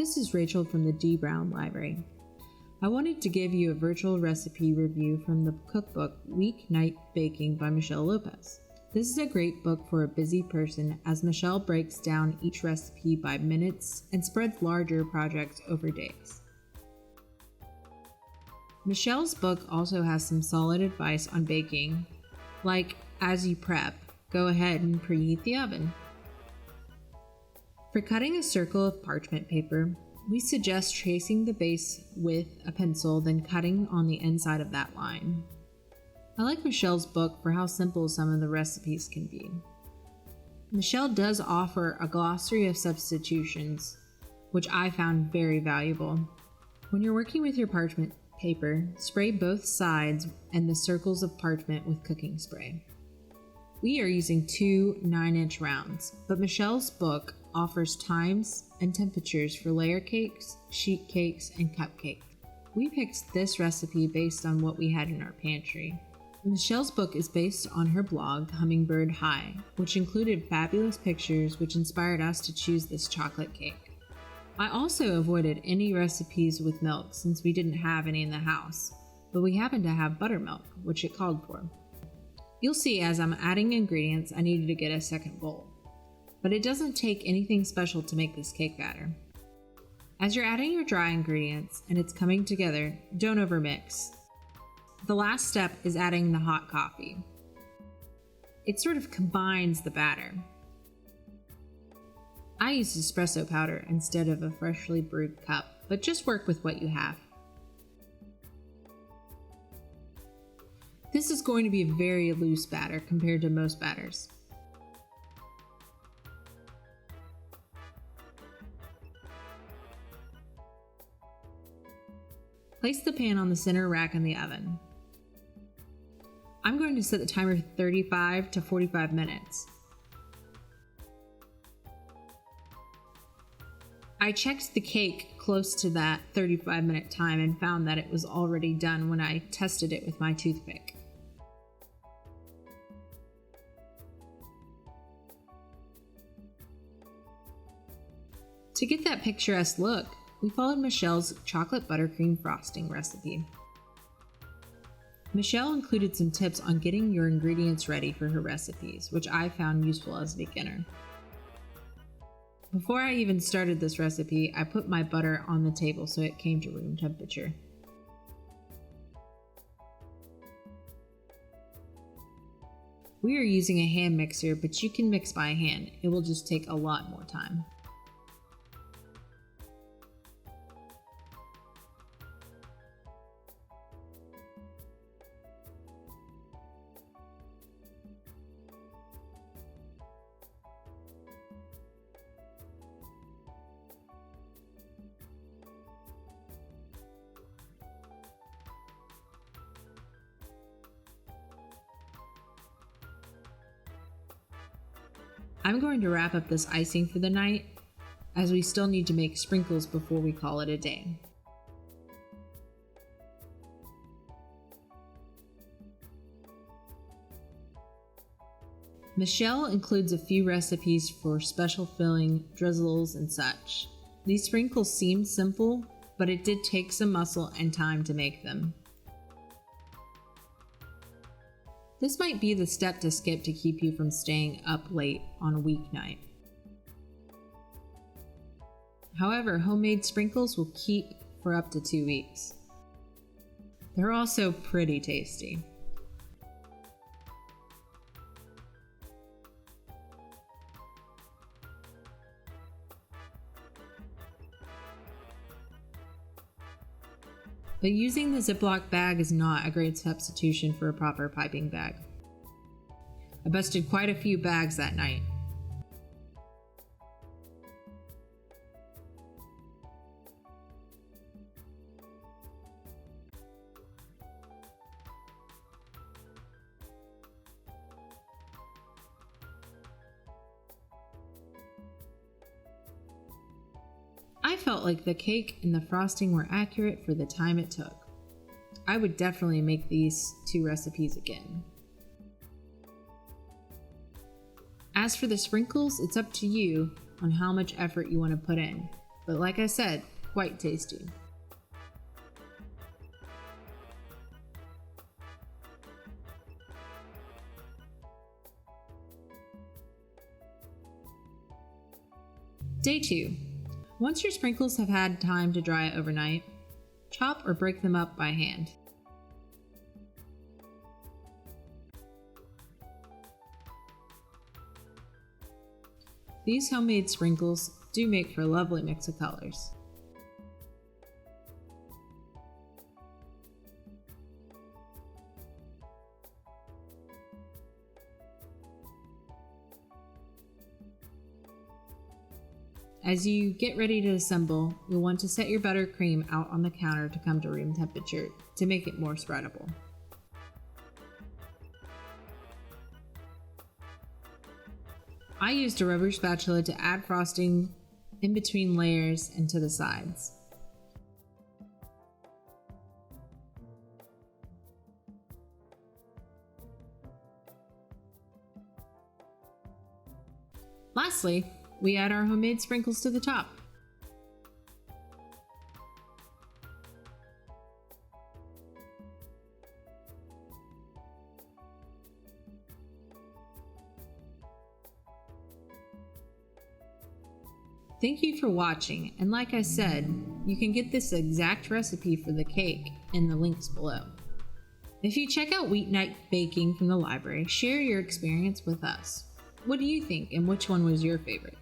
This is Rachel from the D. Brown Library. I wanted to give you a virtual recipe review from the cookbook Weeknight Baking by Michelle Lopez. This is a great book for a busy person as Michelle breaks down each recipe by minutes and spreads larger projects over days. Michelle's book also has some solid advice on baking, like as you prep, go ahead and preheat the oven. For cutting a circle of parchment paper, we suggest tracing the base with a pencil, then cutting on the inside of that line. I like Michelle's book for how simple some of the recipes can be. Michelle does offer a glossary of substitutions, which I found very valuable. When you're working with your parchment paper, spray both sides and the circles of parchment with cooking spray. We are using 2 9-inch rounds, but Michelle's book offers times and temperatures for layer cakes, sheet cakes, and cupcakes. We picked this recipe based on what we had in our pantry. Michelle's book is based on her blog, Hummingbird High, which included fabulous pictures which inspired us to choose this chocolate cake. I also avoided any recipes with milk since we didn't have any in the house, but we happened to have buttermilk, which it called for. You'll see as I'm adding ingredients, I needed to get a second bowl. But it doesn't take anything special to make this cake batter. As you're adding your dry ingredients and it's coming together, don't overmix. The last step is adding the hot coffee. It sort of combines the batter. I used espresso powder instead of a freshly brewed cup, but just work with what you have. This is going to be a very loose batter compared to most batters. Place the pan on the center rack in the oven. I'm going to set the timer for 35 to 45 minutes. I checked the cake close to that 35-minute time and found that it was already done when I tested it with my toothpick. To get that picturesque look, we followed Michelle's chocolate buttercream frosting recipe. Michelle included some tips on getting your ingredients ready for her recipes, which I found useful as a beginner. Before I even started this recipe, I put my butter on the table so it came to room temperature. We are using a hand mixer, but you can mix by hand. It will just take a lot more time. I'm going to wrap up this icing for the night, as we still need to make sprinkles before we call it a day. Michelle includes a few recipes for special filling, drizzles, and such. These sprinkles seem simple, but it did take some muscle and time to make them. This might be the step to skip to keep you from staying up late on a weeknight. However, homemade sprinkles will keep for up to 2 weeks. They're also pretty tasty. But using the Ziploc bag is not a great substitution for a proper piping bag. I busted quite a few bags that night. I felt like the cake and the frosting were accurate for the time it took. I would definitely make these 2 recipes again. As for the sprinkles, it's up to you on how much effort you want to put in. but like I said, quite tasty. Day 2. Once your sprinkles have had time to dry overnight, chop or break them up by hand. These homemade sprinkles do make for a lovely mix of colors. As you get ready to assemble, you'll want to set your buttercream out on the counter to come to room temperature to make it more spreadable. I used a rubber spatula to add frosting in between layers and to the sides. Lastly, we add our homemade sprinkles to the top. Thank you for watching, and like I said, you can get this exact recipe for the cake in the links below. If you check out Weeknight Baking from the library, share your experience with us. What do you think, and which one was your favorite?